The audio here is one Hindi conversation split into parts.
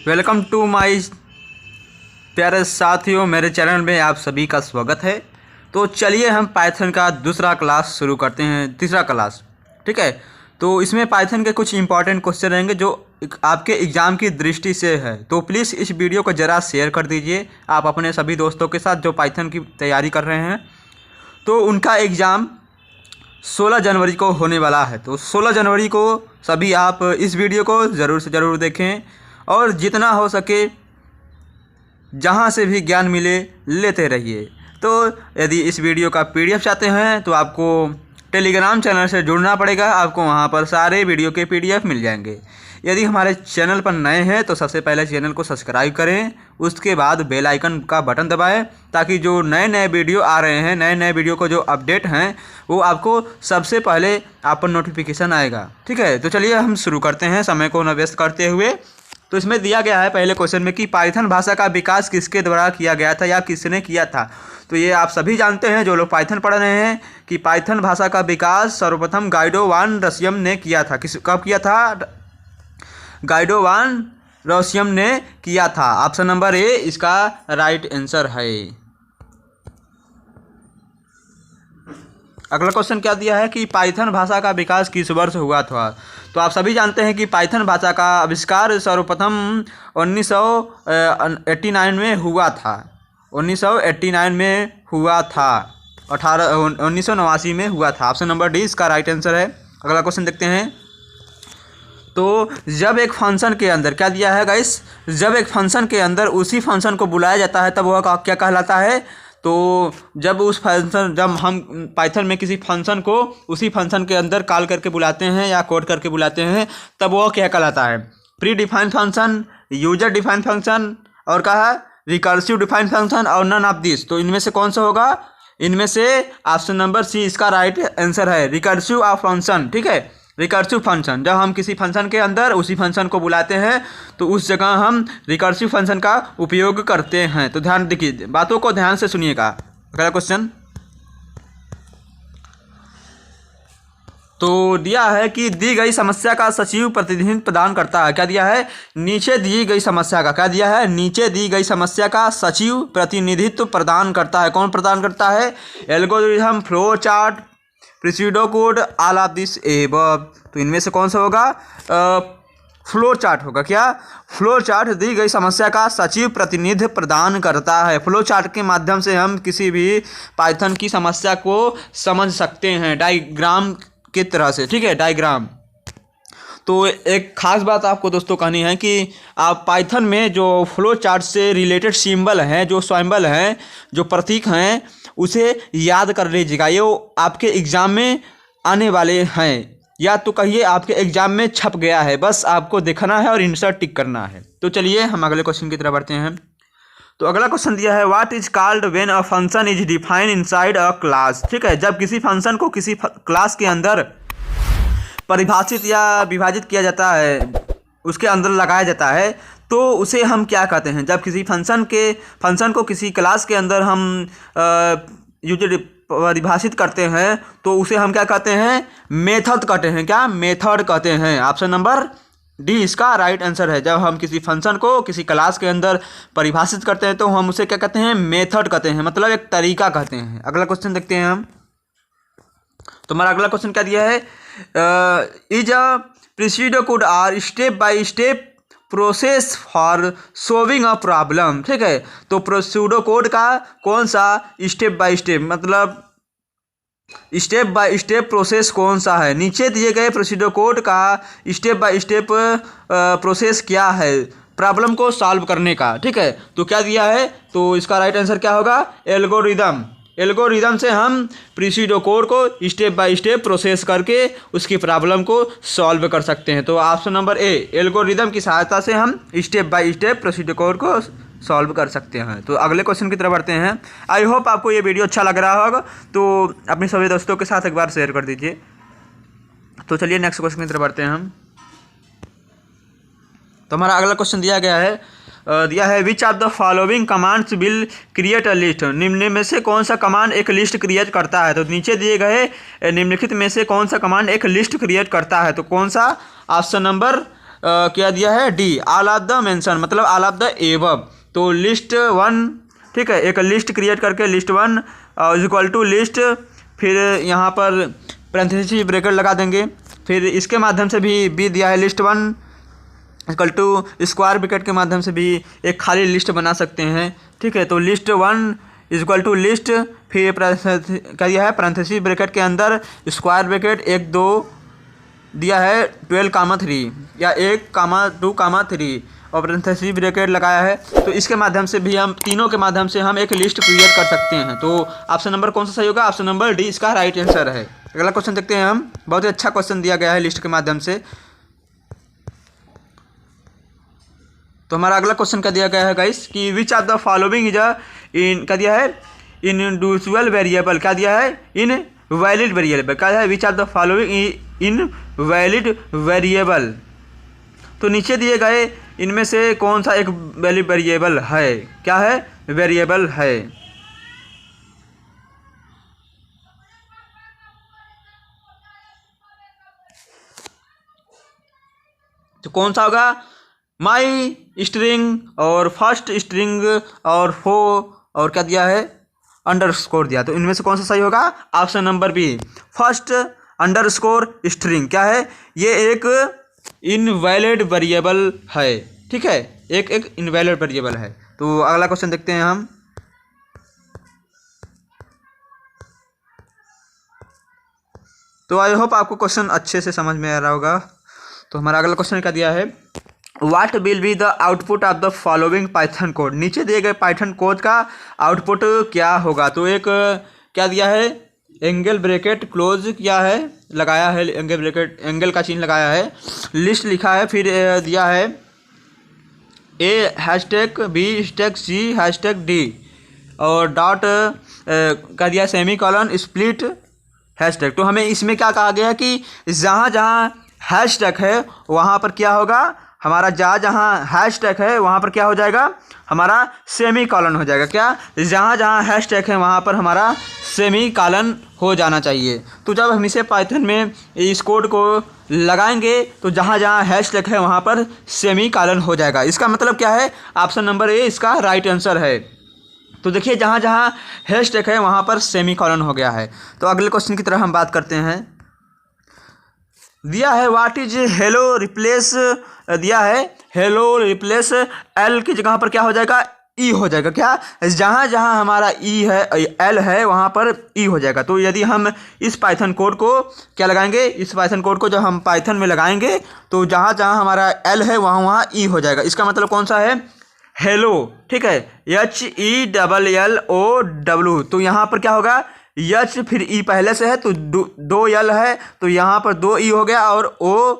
वेलकम टू माय प्यारे साथियों, मेरे चैनल में आप सभी का स्वागत है। तो चलिए हम पाइथन का दूसरा क्लास शुरू करते हैं, तीसरा क्लास। ठीक है, तो इसमें पाइथन के कुछ इंपॉर्टेंट क्वेश्चन रहेंगे जो आपके एग्ज़ाम की दृष्टि से है। तो प्लीज़ इस वीडियो को ज़रा शेयर कर दीजिए आप अपने सभी दोस्तों के साथ जो पाइथन की तैयारी कर रहे हैं। तो उनका एग्ज़ाम 16 जनवरी को होने वाला है। तो 16 जनवरी को सभी आप इस वीडियो को ज़रूर से ज़रूर देखें और जितना हो सके जहाँ से भी ज्ञान मिले लेते रहिए। तो यदि इस वीडियो का PDF चाहते हैं तो आपको टेलीग्राम चैनल से जुड़ना पड़ेगा, आपको वहाँ पर सारे वीडियो के PDF मिल जाएंगे। यदि हमारे चैनल पर नए हैं तो सबसे पहले चैनल को सब्सक्राइब करें, उसके बाद बेल आइकन का बटन दबाएं ताकि जो नए नए वीडियो आ रहे हैं, नए नए वीडियो को जो अपडेट हैं वो आपको सबसे पहले आप पर नोटिफिकेशन आएगा। ठीक है, तो चलिए हम शुरू करते हैं समय को न व्यस्त करते हुए। तो इसमें दिया गया है पहले क्वेश्चन में कि पाइथन भाषा का विकास किसके द्वारा किया गया था या किसने किया था। तो ये आप सभी जानते हैं जो लोग पाइथन पढ़ रहे हैं कि पाइथन भाषा का विकास सर्वप्रथम गाइडो वान रसियम ने किया था। कब किया था? गाइडो वान रसियम ने किया था। ऑप्शन नंबर ए इसका राइट आंसर है। अगला क्वेश्चन क्या दिया है कि पाइथन भाषा का विकास किस वर्ष हुआ था। तो आप सभी जानते हैं कि पाइथन भाषा का आविष्कार सर्वप्रथम 1989 में हुआ था। 1989 में हुआ था, 1989 में हुआ था। ऑप्शन नंबर डी इसका राइट आंसर है। अगला क्वेश्चन देखते हैं। तो जब एक फंक्शन के अंदर क्या दिया है गाइस, जब एक फंक्शन के अंदर उसी फंक्शन को बुलाया जाता है तब वह क्या कहलाता है। तो जब हम पाइथन में किसी फंक्शन को उसी फंक्शन के अंदर कॉल करके बुलाते हैं या कोड करके बुलाते हैं तब वो क्या कहलाता है? Pre defined function, user defined function और कहा रिकर्सिव डिफाइंड फंक्शन और नन ऑफ दिस। तो इनमें से कौन सा होगा? इनमें से ऑप्शन नंबर सी इसका राइट आंसर है, रिकर्सिव ऑफ फंक्शन। ठीक है, रिकर्सिव फंक्शन, जब हम किसी फंक्शन के अंदर उसी फंक्शन को बुलाते हैं तो उस जगह हम रिकर्सिव फंक्शन का उपयोग करते हैं। तो ध्यान देखिए, बातों को ध्यान से सुनिएगा। अगला क्वेश्चन तो दिया है कि दी गई समस्या का सचिव प्रतिनिधित्व प्रदान करता है। क्या दिया है? नीचे दी गई समस्या का क्या दिया है? नीचे दी गई समस्या का सचिव प्रतिनिधित्व प्रदान करता है। कौन प्रदान करता है? Algorithm, flow chart, pseudo code, all of this above. तो इनमें से कौन सा होगा? फ्लो चार्ट होगा। क्या? फ्लो चार्ट दी गई समस्या का सचिव प्रतिनिधित्व प्रदान करता है। फ्लो चार्ट के माध्यम से हम किसी भी पाइथन की समस्या को समझ सकते हैं डायग्राम की तरह से। ठीक है, डायग्राम। तो एक खास बात आपको दोस्तों कहनी है कि आप पाइथन में जो फ्लो चार्ट से रिलेटेड सिंबल हैं, जो सिंबल हैं, जो प्रतीक हैं, उसे याद कर लीजिएगा। ये आपके एग्ज़ाम में आने वाले हैं या तो कहिए आपके एग्ज़ाम में छप गया है, बस आपको देखना है और इंसर्ट टिक करना है। तो चलिए हम अगले क्वेश्चन की तरफ बढ़ते हैं। तो अगला क्वेश्चन दिया है what is called when a function is defined inside a class. ठीक है, जब किसी फंक्शन को किसी क्लास के अंदर परिभाषित या विभाजित किया जाता है, उसके अंदर लगाया जाता है, तो उसे हम क्या कहते हैं? जब किसी फंक्शन को किसी क्लास के अंदर हम यूजर परिभाषित करते हैं तो उसे हम क्या कहते हैं? मेथड कहते हैं। क्या? मेथड कहते हैं। ऑप्शन नंबर डी इसका राइट आंसर है। जब हम किसी फंक्शन को किसी क्लास के अंदर परिभाषित करते हैं तो हम उसे क्या कहते हैं? मेथड कहते हैं, मतलब एक तरीका कहते हैं। अगला क्वेश्चन देखते हैं हम। तो हमारा अगला क्वेश्चन क्या दिया है? Is a pseudo code are step by step process for solving a problem. ठीक है, तो प्रोसीडो कोड का कौन सा स्टेप बाय स्टेप, मतलब स्टेप बाय स्टेप प्रोसेस कौन सा है? नीचे दिए गए प्रोसीडो कोड का स्टेप बाय स्टेप प्रोसेस क्या है प्रॉब्लम को सॉल्व करने का? ठीक है, तो क्या दिया है? तो इसका राइट आंसर क्या होगा? एल्गोरिदम। एल्गोरिदम से हम प्रीसिडो कोड को स्टेप बाय स्टेप प्रोसेस करके उसकी प्रॉब्लम को सॉल्व कर सकते हैं। तो ऑप्शन नंबर ए, एल्गोरिदम की सहायता से हम स्टेप बाय स्टेप प्रीसिडो कोड को सॉल्व कर सकते हैं। तो अगले क्वेश्चन की तरफ बढ़ते हैं। आई होप आपको ये वीडियो अच्छा लग रहा होगा, तो अपने सभी दोस्तों के साथ एक बार शेयर कर दीजिए। तो चलिए नेक्स्ट क्वेश्चन की तरफ बढ़ते हैं हम। तो हमारा अगला क्वेश्चन दिया है which of the following commands will create a list. निम्न में से कौन सा कमांड एक लिस्ट क्रिएट करता है? तो नीचे दिए गए निम्नलिखित में से कौन सा कमांड एक लिस्ट क्रिएट करता है? तो कौन सा? ऑप्शन नंबर क्या दिया है, D, all of the mention मतलब ऑल ऑफ द एबव। तो लिस्ट वन, ठीक है, एक लिस्ट क्रिएट करके list one is equal to list, फिर यहाँ पर पैरेंथेसिस ब्रैकेट लगा देंगे। फिर इसके माध्यम से भी बी दिया है list one equal to square bracket के माध्यम से भी एक खाली लिस्ट बना सकते हैं, ठीक है। तो list one is equal to list, फिर क्या दिया है, पैरेंथेसिस ब्रैकेट के अंदर स्क्वायर ब्रैकेट 1 2 दिया है 12,3 या 1,2,3 और पैरेंथेसिस ब्रैकेट लगाया है। तो इसके माध्यम से भी हम तीनों के माध्यम से हम एक लिस्ट क्रिएट कर सकते हैं। तो ऑप्शन नंबर कौन सा सही होगा, ऑप्शन नंबर डी इसका राइट आंसर है। अगला क्वेश्चन देखते हैं हम, बहुत ही अच्छा क्वेश्चन दिया गया है लिस्ट के माध्यम से। तो हमारा अगला क्वेश्चन क्या दिया गया है गाइस कि which of the following is in, क्या दिया है, इनडिविजुअल वेरिएबल, क्या दिया है, इन वैलिड वेरिएबल, क्या है, which of the following in valid variable. तो नीचे दिए गए इनमें से कौन सा एक वैलिड वेरिएबल है, क्या है, वेरिएबल है। तो कौन सा होगा, माई स्ट्रिंग और फर्स्ट स्ट्रिंग और फो और क्या दिया है, अंडरस्कोर दिया। तो इनमें से कौन सा सही होगा, option number B, first underscore string. क्या है, ये एक इनवैलिड वेरिएबल है, ठीक है, एक इनवैलिड वेरिएबल है। तो अगला क्वेश्चन देखते हैं हम। तो आई होप आपको क्वेश्चन अच्छे से समझ में आ रहा होगा। तो हमारा अगला क्वेश्चन क्या दिया है, what will be the output of the following Python code. नीचे दिए गए पाइथन कोड का आउटपुट क्या होगा। तो एक क्या दिया है, एंगल ब्रैकेट क्लोज किया है, लगाया है एंगल ब्रैकेट, एंगल का चिन्ह लगाया है, लिस्ट लिखा है, फिर दिया है ए हैशटैग बी हैशटैग सी हैशटैग डी और डॉट क्या दिया, सेमी कॉलन स्प्लिट हैशटैग। तो हमें इसमें क्या कहा गया है कि जहाँ जहाँ हैशटैग है वहाँ पर क्या होगा, हमारा जहाँ हैशटैग है वहाँ पर क्या हो जाएगा, हमारा सेमी कॉलन हो जाएगा। क्या, जहाँ जहाँ हैशटैग है वहाँ पर हमारा सेमी कॉलन हो जाना चाहिए। तो जब हम इसे पाइथन में इस कोड को लगाएंगे तो जहाँ जहाँ हैशटैग है वहाँ पर सेमी कॉलन हो जाएगा। इसका मतलब क्या है, ऑप्शन नंबर ए इसका राइट आंसर है। तो देखिए जहाँ जहाँ हैशटैग है वहाँ पर सेमी कॉलन हो गया है। तो अगले क्वेश्चन की तरफ हम बात करते हैं। दिया है व्हाट इज हेलो रिप्लेस, दिया है हेलो रिप्लेस एल की जगह पर क्या हो जाएगा, ई हो जाएगा। क्या, जहाँ जहाँ हमारा ई है एल है वहाँ पर ई हो जाएगा। तो यदि हम इस पाइथन कोड को क्या लगाएंगे, इस पाइथन कोड को जब हम पाइथन में लगाएंगे तो जहाँ जहाँ हमारा एल है वहाँ वहाँ ई हो जाएगा। इसका मतलब कौन सा है, हेलो, ठीक है, HELLO। तो यहाँ पर क्या होगा, एच फिर ई पहले से है तो दो यल है तो यहाँ पर 2 ई हो गया और ओ,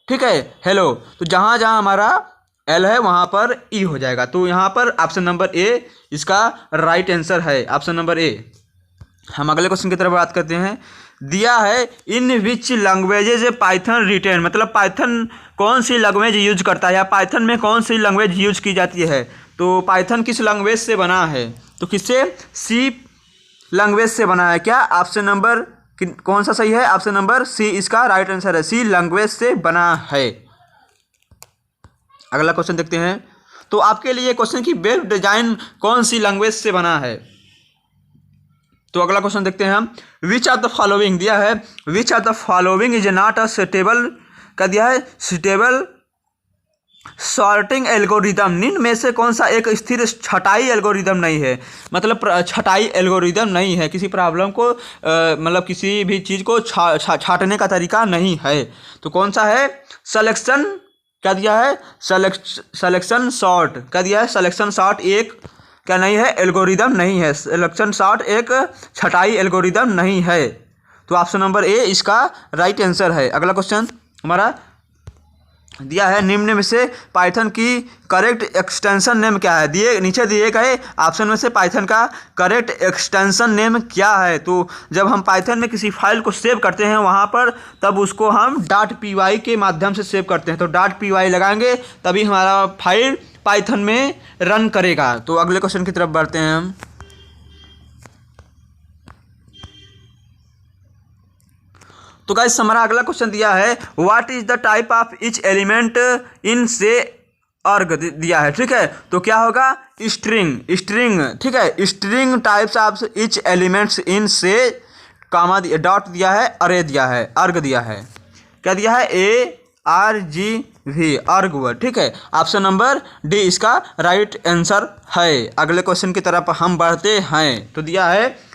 ठीक है, हेलो। तो जहाँ जहाँ हमारा एल है वहाँ पर ई हो जाएगा। तो यहाँ पर ऑप्शन नंबर ए इसका राइट आंसर है, ऑप्शन नंबर ए। हम अगले क्वेश्चन की तरफ बात करते हैं। दिया है इन विच लैंग्वेजेज पाइथन रिटेन, मतलब पाइथन कौन सी लैंग्वेज यूज करता है या पाइथन में कौन सी लैंग्वेज यूज की जाती है। तो पाइथन किस लैंग्वेज से बना है, तो किससे, सी लैंग्वेज से बना है। क्या, ऑप्शन नंबर कौन सा सही है, ऑप्शन नंबर सी इसका राइट आंसर है, सी लैंग्वेज से बना है। अगला क्वेश्चन देखते हैं। तो आपके लिए क्वेश्चन की वेब डिजाइन कौन सी लैंग्वेज से बना है। तो अगला क्वेश्चन देखते हैं हम। विच ऑफ द फॉलोइंग दिया है, which of the following is not a suitable, क्या दिया है, सुटेबल सॉर्टिंग एल्गोरिदम। निम्न में से कौन सा एक स्थिर छटाई एल्गोरिदम नहीं है, मतलब छटाई एल्गोरिदम नहीं है, किसी प्रॉब्लम को मतलब किसी भी चीज़ को छाटने का तरीका नहीं है। तो कौन सा है, सलेक्शन, क्या दिया है, सलेक्शन सॉर्ट, क्या दिया है, सलेक्शन सॉर्ट एक क्या नहीं है, एल्गोरिदम नहीं है। सलेक्शन सॉर्ट एक छटाई एल्गोरिदम नहीं है। तो ऑप्शन नंबर ए इसका राइट आंसर है। अगला क्वेश्चन हमारा दिया है निम्न में से पाइथन की करेक्ट एक्सटेंशन नेम क्या है। दिए नीचे दिए गए ऑप्शन में से पाइथन का करेक्ट एक्सटेंशन नेम क्या है। तो जब हम पाइथन में किसी फाइल को सेव करते हैं वहाँ पर तब उसको हम .py के माध्यम से सेव करते हैं। तो .py लगाएंगे तभी हमारा फाइल पाइथन में रन करेगा। तो अगले क्वेश्चन की तरफ बढ़ते हैं हम। तो गाइस हमारा अगला क्वेश्चन दिया है what is the type of each element in से अर्ग दिया है, ठीक है। तो क्या होगा, स्ट्रिंग, स्ट्रिंग, ठीक है। String types of each elements in से कामा डॉट दिया है, अरे दिया है, अर्ग दिया है, क्या दिया है, ARGV, अर्ग वर्ड, ठीक है। ऑप्शन नंबर डी इसका राइट आंसर है। अगले क्वेश्चन की तरफ हम बढ़ते हैं। तो दिया है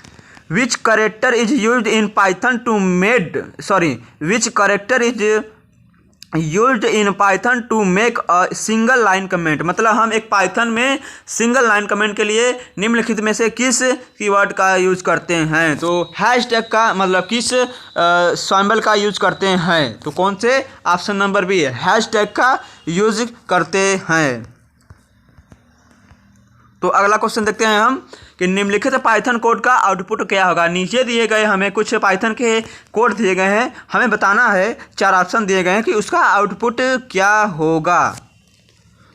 which character is used in Python to which character is used in Python to make a single line comment. मतलब हम एक पाइथन में सिंगल लाइन कमेंट के लिए निम्नलिखित में से किस कीवर्ड का यूज करते हैं। तो हैशटैग का मतलब किस सिंबल का यूज करते हैं। तो कौन से, ऑप्शन नंबर बी है, हैशटैग का यूज करते हैं। तो अगला क्वेश्चन देखते हैं हम कि निम्नलिखित पाइथन कोड का आउटपुट क्या होगा। नीचे दिए गए हमें कुछ पाइथन के कोड दिए गए हैं, हमें बताना है, 4 ऑप्शन दिए गए हैं कि उसका आउटपुट क्या होगा।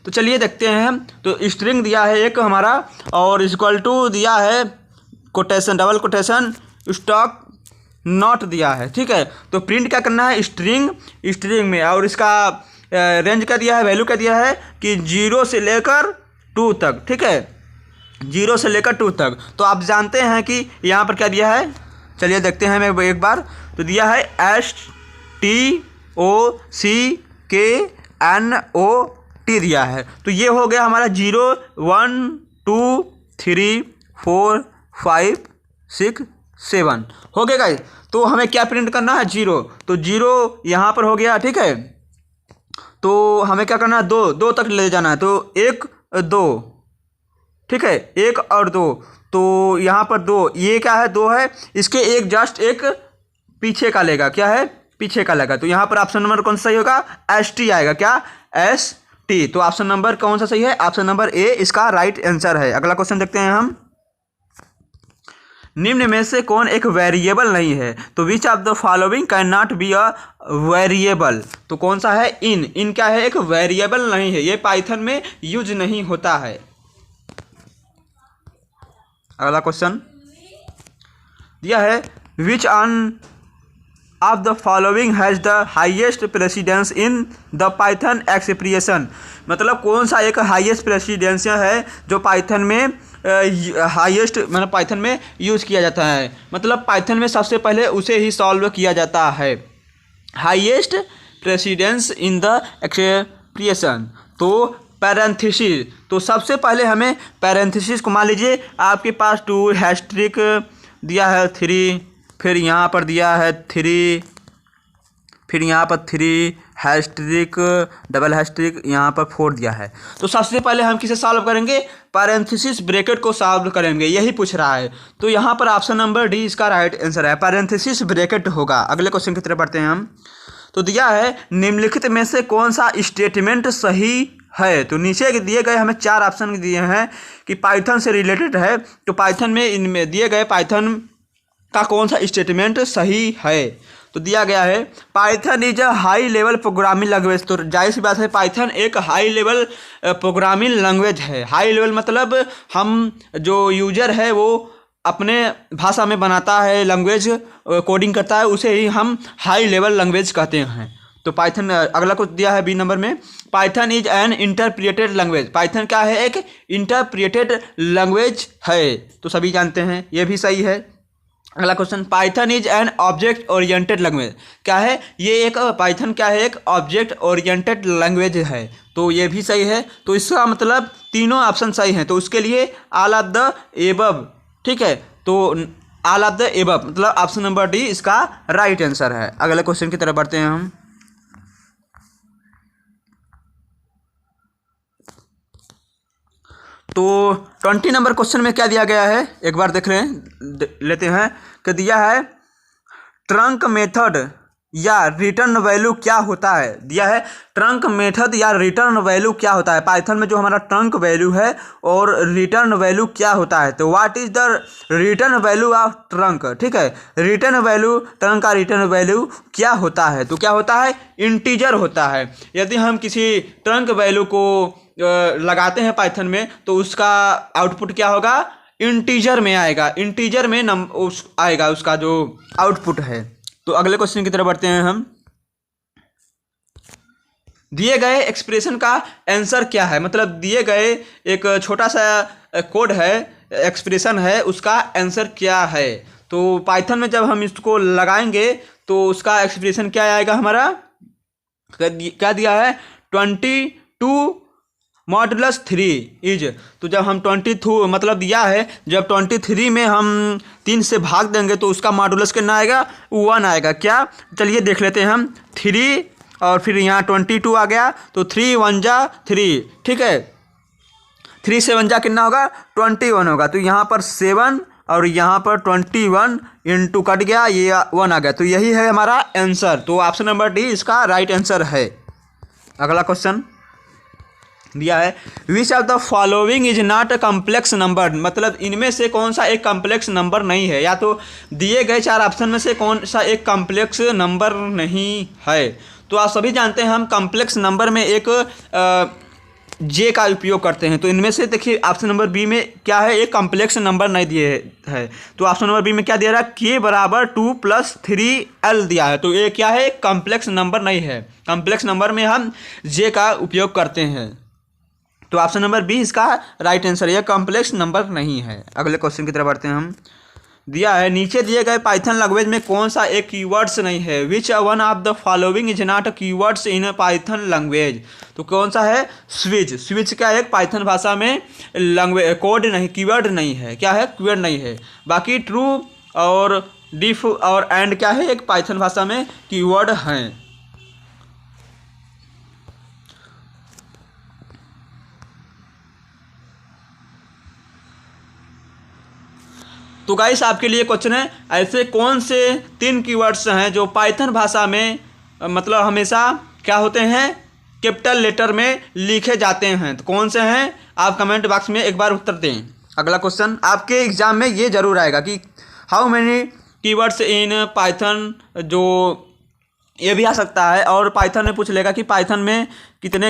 तो चलिए देखते हैं। तो स्ट्रिंग दिया है एक हमारा, और इक्वल टू दिया है quotation, double quotation, stock not दिया है, ठीक है। तो प्रिंट क्या करना है, स्ट्रिंग में, और इसका रेंज क्या दिया है, वैल्यू क्या दिया है कि 0 से लेकर 2 तक, ठीक है, 0 से लेकर 2 तक। तो आप जानते हैं कि यहाँ पर क्या दिया है, चलिए देखते हैं मैं एक बार। तो दिया है STOCKNOT दिया है। तो ये हो गया हमारा 0 1 2 3 4 5 6 7 हो गया गाइस। तो हमें क्या प्रिंट करना है, 0। तो 0 यहाँ पर हो गया, ठीक है। तो हमें क्या करना है, 2 तक ले जाना है। तो 1 2, ठीक है, 1 और 2। तो यहाँ पर 2, ये क्या है, 2 है, इसके एक जस्ट एक पीछे का लेगा, क्या है, पीछे का लेगा। तो यहाँ पर ऑप्शन नंबर कौन सा सही होगा, ST आएगा, क्या, ST। तो ऑप्शन नंबर कौन सा सही है, ऑप्शन नंबर ए इसका राइट आंसर है। अगला क्वेश्चन देखते हैं हम। निम्न में से कौन एक वेरिएबल नहीं है। तो which of the following can not be a variable. तो कौन सा है, इन क्या है, एक वेरिएबल नहीं है, ये पाइथन में यूज नहीं होता है। अगला क्वेश्चन दिया है which one of the following has the highest precedence in the Python expression. मतलब कौन सा एक हाईएस्ट प्रेसिडेंस है जो पाइथन में हाईएस्ट मतलब पाइथन में यूज़ किया जाता है। मतलब पाइथन में सबसे पहले उसे ही सॉल्व किया जाता है, highest precedence in the expression. तो पैरेंथेसिस, तो सबसे पहले हमें पैरेंथेसिस को, मान लीजिए आपके पास 2 हैस्ट्रिक दिया है 3, फिर यहाँ पर दिया है 3, फिर यहाँ पर 3 हैस्ट्रिक, डबल हैस्ट्रिक, यहाँ पर 4 दिया है। तो सबसे पहले हम किसे सॉल्व करेंगे, पैरेंथेसिस ब्रैकेट को सॉल्व करेंगे, यही पूछ रहा है। तो यहाँ पर ऑप्शन नंबर डी इसका राइट आंसर है, पैरेंथेसिस ब्रैकेट होगा। अगले क्वेश्चन की तरफ बढ़ते हैं हम। तो दिया है निम्नलिखित में से कौन सा स्टेटमेंट सही है। तो नीचे दिए गए हमें 4 ऑप्शन दिए हैं कि पाइथन से रिलेटेड है। तो पाइथन में इनमें दिए गए पाइथन का कौन सा स्टेटमेंट सही है। तो दिया गया है Python is a high level programming language. तो जाहिर सी बात है पाइथन एक हाई लेवल प्रोग्रामिंग लैंग्वेज है। हाई लेवल मतलब हम जो यूजर है वो अपने भाषा में बनाता है, लैंग्वेज कोडिंग करता है, उसे ही हम हाई लेवल लैंग्वेज कहते हैं। तो पाइथन, अगला कुछ दिया है बी नंबर में, Python is an interpreted language. Python क्या है, एक इंटरप्रिटेड लैंग्वेज है। तो सभी जानते हैं, ये भी सही है। अगला question, Python is an object oriented language. क्या है ये, एक पाइथन क्या है, एक ऑब्जेक्ट ओरिएंटेड लैंग्वेज है। तो ये भी सही है। तो इसका मतलब तीनों ऑप्शन सही हैं। तो उसके लिए ऑल ऑफ द एबव, ठीक है। तो ऑल ऑफ द एबव मतलब ऑप्शन नंबर डी इसका राइट आंसर है। अगले क्वेश्चन की तरफ बढ़ते हैं हम। तो 20 नंबर क्वेश्चन में क्या दिया गया है, एक बार देख रहे हैं, लेते हैं कि दिया है ट्रंक मेथड या रिटर्न वैल्यू क्या होता है। दिया है ट्रंक मेथड या रिटर्न वैल्यू क्या होता है। पाइथन में जो हमारा ट्रंक वैल्यू है और रिटर्न वैल्यू क्या होता है। तो what is the return value of trunk, ठीक है। रिटर्न वैल्यू, ट्रंक का रिटर्न वैल्यू क्या होता है। तो क्या होता है, इंटीजर होता है। यदि हम किसी ट्रंक वैल्यू को लगाते हैं पाइथन में तो उसका आउटपुट क्या होगा, इंटीजर में आएगा। इंटीजर में आएगा उसका जो आउटपुट है, तो अगले क्वेश्चन की तरफ बढ़ते हैं हम। दिए गए एक्सप्रेशन का आंसर क्या है, मतलब दिए गए एक छोटा सा कोड है, एक्सप्रेशन है, उसका आंसर क्या है। तो पाइथन में जब हम इसको लगाएंगे तो उसका एक्सप्रेशन क्या आएगा हमारा, क्या दिया है 22 मॉडुलस 3 इज। तो जब हम 22 मतलब दिया है, जब 23 में हम 3 से भाग देंगे तो उसका मॉडुलस कितना आएगा 1 आएगा। क्या, चलिए देख लेते हैं हम। 3 और फिर यहाँ 22 आ गया तो 3 1 जा 3, ठीक है। 3 से 1 जा कितना होगा 21 होगा। तो यहाँ पर 7 और यहाँ पर 21 इंटू कट गया, ये 1 आ गया। तो यही है हमारा आंसर। तो ऑप्शन नंबर डी इसका राइट आंसर है। अगला क्वेश्चन दिया है which of the following is not a complex number, मतलब इनमें से कौन सा एक कम्प्लेक्स नंबर नहीं है। या तो दिए गए 4 ऑप्शन में से कौन सा एक कम्प्लेक्स नंबर नहीं है। तो आप सभी जानते हैं हम कम्प्लेक्स नंबर में एक जे का उपयोग करते हैं। तो इनमें से देखिए ऑप्शन नंबर बी में क्या है, एक कम्प्लेक्स नंबर नहीं दिए है। तो ऑप्शन नंबर बी में क्या दिया रहा है, k बराबर 2 + 3l दिया है। तो ये क्या है, कम्प्लेक्स नंबर नहीं है। कम्प्लेक्स नंबर में हम जे का उपयोग करते हैं। तो ऑप्शन नंबर बी इसका राइट आंसर, यह कॉम्प्लेक्स नंबर नहीं है। अगले क्वेश्चन की तरफ बढ़ते हैं हम। दिया है नीचे दिए गए पाइथन लैंग्वेज में कौन सा एक कीवर्ड्स नहीं है, which one of the following is not keywords in Python language. तो कौन सा है, स्विच। स्विच क्या है, पाइथन भाषा में लैंग्वेज कोड नहीं, कीवर्ड नहीं है। क्या है, कीवर्ड नहीं है। बाकी ट्रू और डिफ और एंड क्या है, एक पाइथन भाषा में कीवर्ड हैं। तो गाइस आपके लिए क्वेश्चन है, ऐसे कौन से 3 कीवर्ड्स हैं जो पाइथन भाषा में मतलब हमेशा क्या होते हैं, कैपिटल लेटर में लिखे जाते हैं। तो कौन से हैं, आप कमेंट बॉक्स में एक बार उत्तर दें। अगला क्वेश्चन आपके एग्जाम में ये जरूर आएगा कि how many keywords in Python, जो ये भी आ सकता है। और पाइथन में पूछ लेगा कि पाइथन में कितने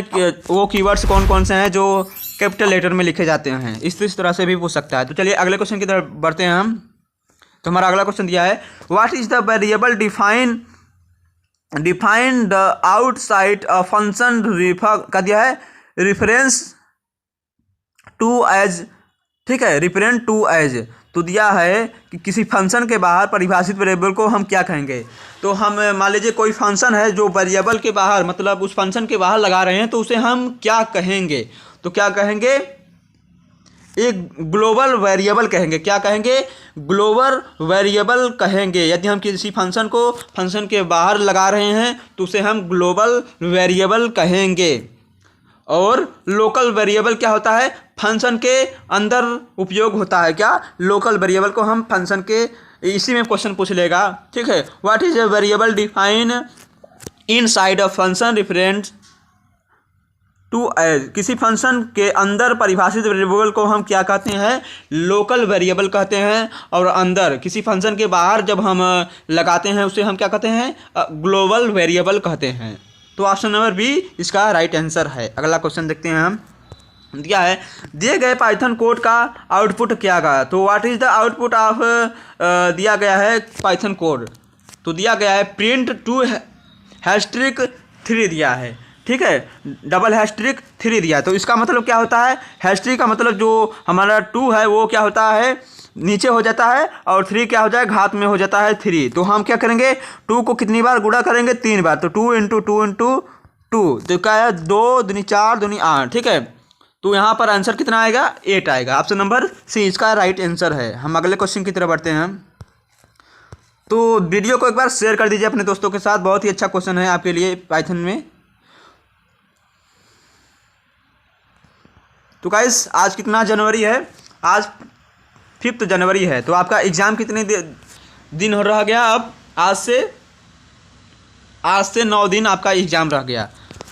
वो कीवर्ड्स कौन कौन से हैं जो कैपिटल लेटर में लिखे जाते हैं। इस तरह से भी पूछ सकता है। तो चलिए अगले क्वेश्चन की तरफ बढ़ते हैं हम। तो हमारा अगला क्वेश्चन दिया है what is the variable define the outside a function refer का दिया है रिफरेंस टू एज, ठीक है, रिफरेंस टू एज। तो दिया है कि किसी फंक्शन के बाहर परिभाषित वेरिएबल को हम क्या कहेंगे। तो हम मान लीजिए कोई फंक्शन है जो वेरिएबल के बाहर, मतलब उस फंक्शन के बाहर लगा रहे हैं, तो उसे हम क्या कहेंगे। तो क्या कहेंगे, एक ग्लोबल वेरिएबल कहेंगे। क्या कहेंगे, ग्लोबल वेरिएबल कहेंगे। यदि हम किसी फंक्शन को फंक्शन के बाहर लगा रहे हैं तो उसे हम ग्लोबल वेरिएबल कहेंगे। और लोकल वेरिएबल क्या होता है, फंक्शन के अंदर उपयोग होता है। क्या, लोकल वेरिएबल को हम फंक्शन के, इसी में क्वेश्चन पूछ लेगा, ठीक है। What is a variable define inside a function reference to as, किसी फंक्शन के अंदर परिभाषित वेरिएबल को हम क्या कहते हैं, लोकल वेरिएबल कहते हैं। और अंदर किसी फंक्शन के बाहर जब हम लगाते हैं उसे हम क्या कहते हैं, ग्लोबल वेरिएबल कहते हैं। तो ऑप्शन नंबर बी इसका राइट आंसर है। अगला क्वेश्चन देखते हैं हम। दिया है दिए गए पाइथन कोड का आउटपुट क्या गया। तो what is the output of दिया गया है पाइथन कोड। तो दिया गया है प्रिंट 2*3 दिया है, ठीक है, $3 दिया है। तो इसका मतलब क्या होता है, हैश3 का मतलब जो हमारा 2 है वो क्या होता है, नीचे हो जाता है, और 3 क्या हो जाए, घात में हो जाता है 3। तो हम क्या करेंगे, 2 को कितनी बार गुणा करेंगे, 3 बार। तो 2 × 2 × 2 तो क्या है, 2 दूनी 4 दूनी 8, ठीक है। तो यहाँ पर आंसर कितना आएगा, 8 आएगा। ऑप्शन नंबर सी इसका राइट आंसर है। हम अगले क्वेश्चन की तरफ बढ़ते हैं। तो वीडियो को एक बार शेयर कर दीजिए अपने दोस्तों के साथ, बहुत ही अच्छा क्वेश्चन है आपके लिए पाइथन में। तो गाइस आज कितना जनवरी है, आज 5 जनवरी है। तो आपका एग्ज़ाम कितने दिन हो रह गया, अब आज से 9 दिन आपका एग्ज़ाम रह गया।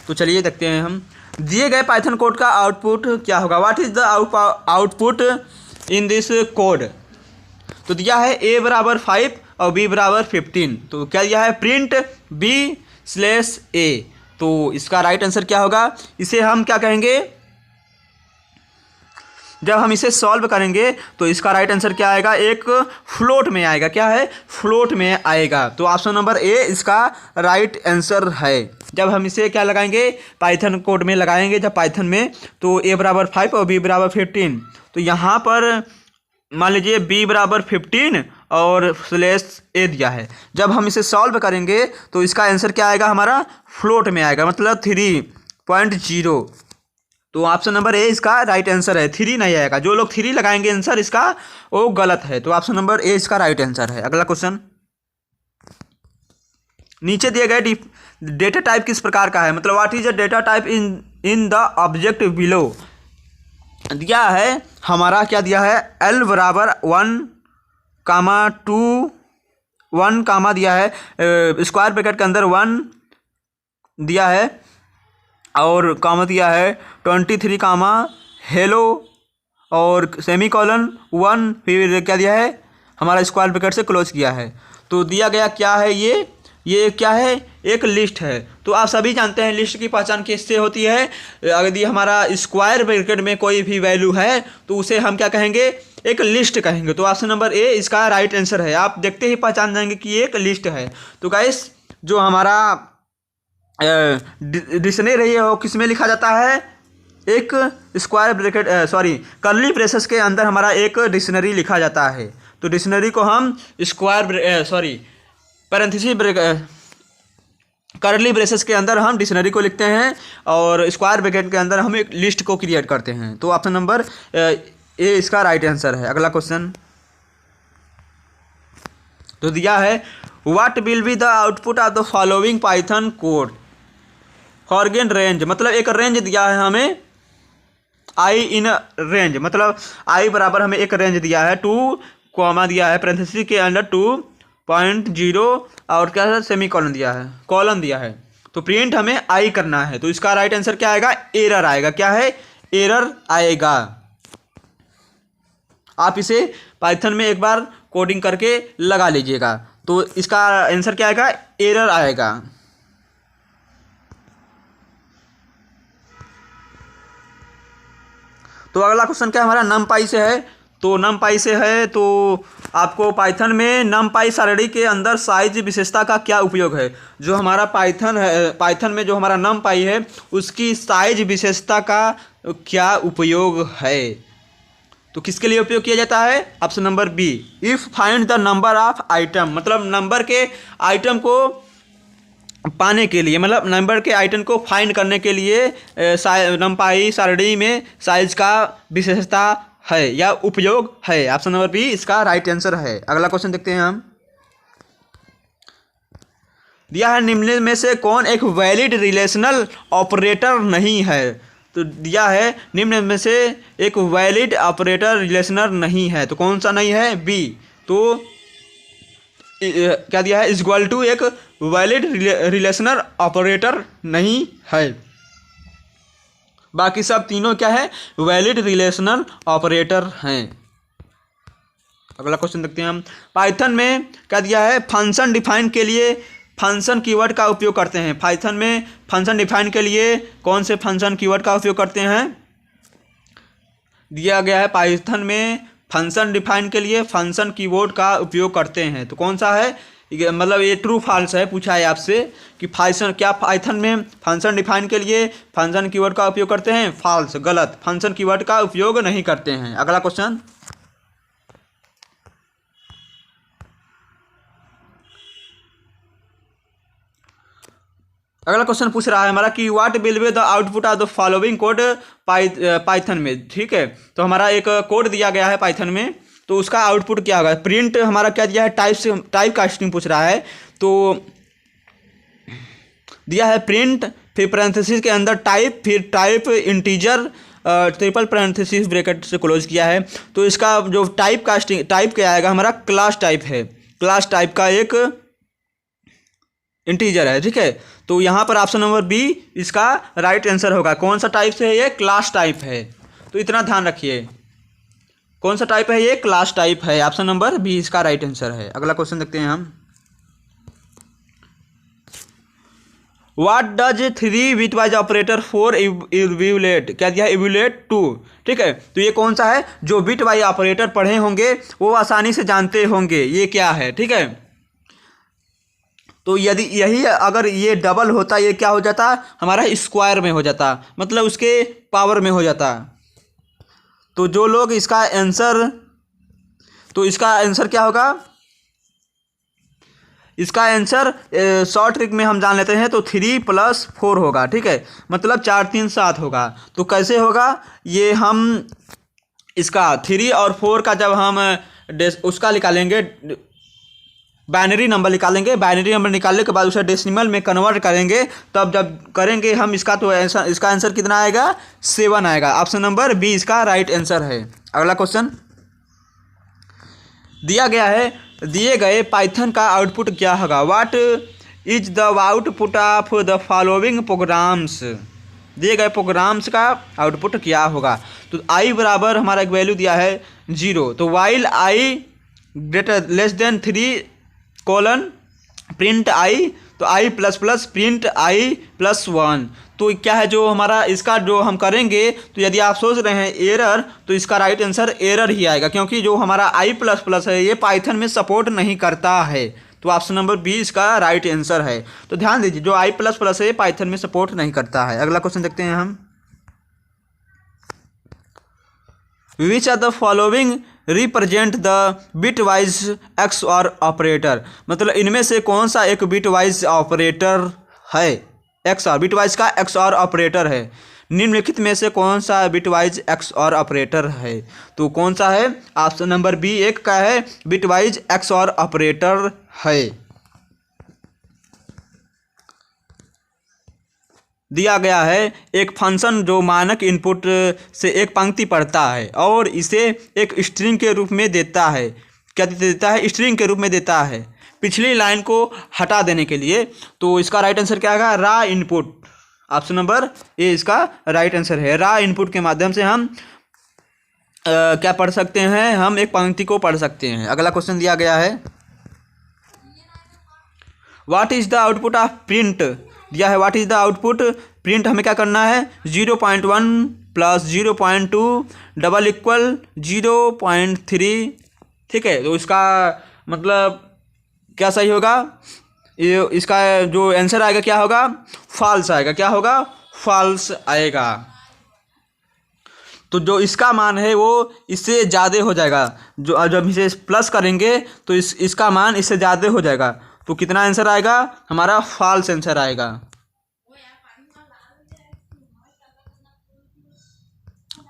तो चलिए देखते हैं हम। दिए गए पाइथन कोड का आउटपुट क्या होगा, what is the output in this code. तो दिया है a बराबर 5 और b बराबर 15। तो क्या दिया है, प्रिंट b/a। तो इसका राइट आंसर क्या होगा, इसे हम क्या कहेंगे, जब हम इसे सॉल्व करेंगे तो इसका राइट आंसर क्या आएगा, एक फ्लोट में आएगा। क्या है, फ्लोट में आएगा। तो ऑप्शन नंबर ए इसका राइट आंसर है। जब हम इसे क्या लगाएंगे, पाइथन कोड में लगाएंगे जब पाइथन में, तो a बराबर 5 और b बराबर 15। तो यहाँ पर मान लीजिए b बराबर 15 और /a दिया है। जब हम इसे सॉल्व करेंगे तो इसका आंसर क्या आएगा, हमारा फ्लोट में आएगा, मतलब 3.0। तो ऑप्शन नंबर ए इसका राइट आंसर है, 3 नहीं आएगा। जो लोग 3 लगाएंगे आंसर इसका, वो गलत है। तो ऑप्शन नंबर ए इसका राइट आंसर है। अगला क्वेश्चन, नीचे दिए गए डेटा टाइप किस प्रकार का है, मतलब what is a data type in the object below. दिया है हमारा, क्या दिया है, L बराबर 1, 1 दिया है, स्क्वायर ब्रैकेट के अंदर 1 दिया है और कामा दिया है 23, हेलो और सेमीकोलन 1, फिर क्या दिया है, हमारा स्क्वायर ब्रैकेट से क्लोज किया है। तो दिया गया क्या है, ये क्या है, एक लिस्ट है। तो आप सभी जानते हैं लिस्ट की पहचान किससे होती है। यदि हमारा स्क्वायर ब्रैकेट में कोई भी वैल्यू है तो उसे हम क्या कहेंगे, एक लिस्ट कहेंगे। तो ऑप्शन नंबर ए इसका राइट आंसर है। आप देखते ही पहचान जाएंगे कि ये एक लिस्ट है। तो गाइस, जो हमारा डिक्शनरी है वो किस में लिखा जाता है, एक स्क्वायर ब्रैकेट कर्ली ब्रेसेस के अंदर हमारा एक डिक्शनरी लिखा जाता है। तो डिक्शनरी को हम कर्ली ब्रेसेस के अंदर हम डिक्शनरी को लिखते हैं और स्क्वायर ब्रैकेट के अंदर हम एक लिस्ट को क्रिएट करते हैं। तो ऑप्शन नंबर ए इसका राइट आंसर है। अगला क्वेश्चन, तो दिया है what will be the output of the following Python code for given range, मतलब एक रेंज दिया है हमें, आई इन रेंज, मतलब आई बराबर हमें एक रेंज दिया है, 2 कॉमा दिया है पैरेंथेसिस के अंदर 2.0 और क्या है, सेमीकोलन दिया है, कॉलन दिया है। तो प्रिंट हमें आई करना है। तो इसका राइट आंसर क्या आएगा, एरर आएगा। क्या है, एरर आएगा। आप इसे पाइथन में एक बार कोडिंग करके लगा लीजिएगा। तो इसका आंसर क्या आएगा, एरर आएगा। तो अगला क्वेश्चन क्या हमारा नमपाई से है। तो नमपाई से है तो आपको पाइथन में नमपाई सारणी के अंदर साइज विशेषता का क्या उपयोग है। जो हमारा पाइथन है, पाइथन में जो हमारा नमपाई है उसकी साइज विशेषता का क्या उपयोग है। तो किसके लिए उपयोग किया जाता है, option number B, if find the number of item, मतलब नंबर के आइटम को पाने के लिए, मतलब नंबर के आइटम को फाइंड करने के लिए नमपाई सारणी में साइज का विशेषता है या उपयोग है। ऑप्शन नंबर बी इसका राइट आंसर है। अगला क्वेश्चन देखते हैं हम। दिया है निम्न में से कौन एक वैलिड रिलेशनल ऑपरेटर नहीं है। तो दिया है निम्न में से एक वैलिड ऑपरेटर रिलेशनल नहीं है। तो कौन सा नहीं है, बी। तो क्या दिया है, इक्वल टू एक वैलिड रिलेशनल ऑपरेटर नहीं है। बाकी सब तीनों क्या है, वैलिड रिलेशनल ऑपरेटर हैं। अगला क्वेश्चन देखते हैं हम। पाइथन में क्या दिया है, फंक्शन डिफाइन के लिए फंक्शन कीवर्ड का उपयोग करते हैं। पाइथन में फंक्शन डिफाइन के लिए कौन से फंक्शन कीवर्ड का उपयोग करते हैं, दिया गया है पाइथन में फंक्शन डिफाइन के लिए फंक्शन कीवर्ड का उपयोग करते हैं। तो कौन सा है, मतलब ये ट्रू फॉल्स है, पूछा है आपसे कि पाइथन में फंक्शन डिफाइन के लिए फंक्शन कीवर्ड का उपयोग करते हैं, फॉल्स, गलत, फंक्शन कीवर्ड का उपयोग नहीं करते हैं। अगला क्वेश्चन, अगला क्वेश्चन पूछ रहा है हमारा कि what will be the output of the following code Python में। ठीक है, तो हमारा एक कोड दिया गया है पाइथन में, तो उसका आउटपुट क्या होगा। प्रिंट हमारा क्या दिया है, टाइप कास्टिंग पूछ रहा है। तो दिया है प्रिंट, फिर पैरेंथेसिस के अंदर टाइप, फिर type integer, triple parenthesis bracket से क्लोज किया है। तो इसका जो टाइप कास्टिंग, टाइप क्या आएगा, हमारा क्लास टाइप है, क्लास टाइप का एक इंटीजर है। ठीक है, तो यहाँ पर ऑप्शन नंबर बी इसका राइट आंसर होगा। कौन सा टाइप से है, ये क्लास टाइप है। तो इतना ध्यान रखिए, कौन सा टाइप है, ये क्लास टाइप है। ऑप्शन नंबर बी इसका राइट आंसर है। अगला क्वेश्चन देखते हैं हम। What does 3 bitwise operator for evaluate, क्या दिया है, इवैल्यूएट 2। ठीक है, तो ये कौन सा है, जो बिटवाइज ऑपरेटर पढ़े होंगे वो आसानी से जानते होंगे ये क्या है। ठीक है, तो यदि यही अगर ये डबल होता, ये क्या हो जाता, हमारा स्क्वायर में हो जाता, मतलब उसके पावर में हो जाता। तो जो लोग इसका आंसर क्या होगा, इसका आंसर शॉर्ट ट्रिक में हम जान लेते हैं, तो 3 + 4 होगा। ठीक है, मतलब 4 3 7 होगा। तो कैसे होगा ये, हम इसका 3 और 4 का जब हम उसका निकालेंगे, बाइनरी नंबर निकालेंगे, बाइनरी नंबर निकालने के बाद उसे डेसिमल में कन्वर्ट करेंगे, तब जब करेंगे हम इसका, तो इसका आंसर कितना आएगा, 7 आएगा। ऑप्शन नंबर बी इसका राइट आंसर है। अगला क्वेश्चन दिया गया है, दिए गए पाइथन का आउटपुट क्या होगा। What is the output of the following programs, दिए गए प्रोग्राम्स का आउटपुट क्या होगा। तो आई बराबर हमारा एक वैल्यू दिया है 0, तो while i greater less than 3 colon print i, तो i plus plus print i +1। तो क्या है जो हमारा इसका जो हम करेंगे, तो यदि आप सोच रहे हैं एरर, तो इसका राइट आंसर एरर ही आएगा, क्योंकि जो हमारा आई प्लस प्लस है ये पाइथन में सपोर्ट नहीं करता है। तो ऑप्शन नंबर बी इसका राइट आंसर है। तो ध्यान दीजिए, जो आई प्लस प्लस है पाइथन में सपोर्ट नहीं करता है। अगला क्वेश्चन देखते हैं हम, which are the following represent the bitwise XOR operator, मतलब इनमें से कौन सा एक बिटवाइज ऑपरेटर है, XOR बिटवाइज का XOR ऑपरेटर है। निम्नलिखित में से कौन सा बिटवाइज XOR ऑपरेटर है, तो कौन सा है, ऑप्शन नंबर बी 1 का है बिटवाइज XOR ऑपरेटर है। दिया गया है एक फंक्शन जो मानक इनपुट से एक पंक्ति पढ़ता है और इसे एक स्ट्रिंग के रूप में देता है। क्या देता है, स्ट्रिंग के रूप में देता है पिछली लाइन को हटा देने के लिए। तो इसका राइट आंसर क्या आएगा, रा इनपुट। ऑप्शन नंबर ए इसका राइट आंसर है। रा इनपुट के माध्यम से हम क्या पढ़ सकते हैं, हम एक पंक्ति को पढ़ सकते हैं। अगला क्वेश्चन दिया गया है, what is the output of print, दिया है what is the output print, हमें क्या करना है 0.1 + 0.2 = 0.3। ठीक है, तो इसका मतलब क्या सही होगा, ये इसका जो आंसर आएगा क्या होगा, फॉल्स आएगा। क्या होगा, फॉल्स आएगा। तो जो इसका मान है वो इससे ज़्यादा हो जाएगा, जो जब इसे प्लस करेंगे तो इसका मान इससे ज़्यादा हो जाएगा। तो कितना आंसर आएगा, हमारा फॉल्स आंसर आएगा।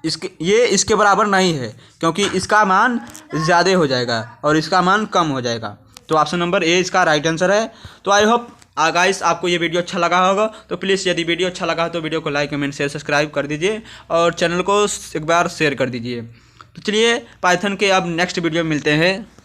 इसके बराबर नहीं है, क्योंकि इसका मान ज़्यादा हो जाएगा और इसका मान कम हो जाएगा। तो ऑप्शन नंबर ए इसका राइट आंसर है। तो आई होप गाइस आपको ये वीडियो अच्छा लगा होगा। तो प्लीज़ यदि वीडियो अच्छा लगा तो वीडियो को लाइक कमेंट शेयर सब्सक्राइब कर दीजिए और चैनल को एक बार शेयर कर दीजिए। तो चलिए पाइथन के अब नेक्स्ट वीडियो में मिलते हैं।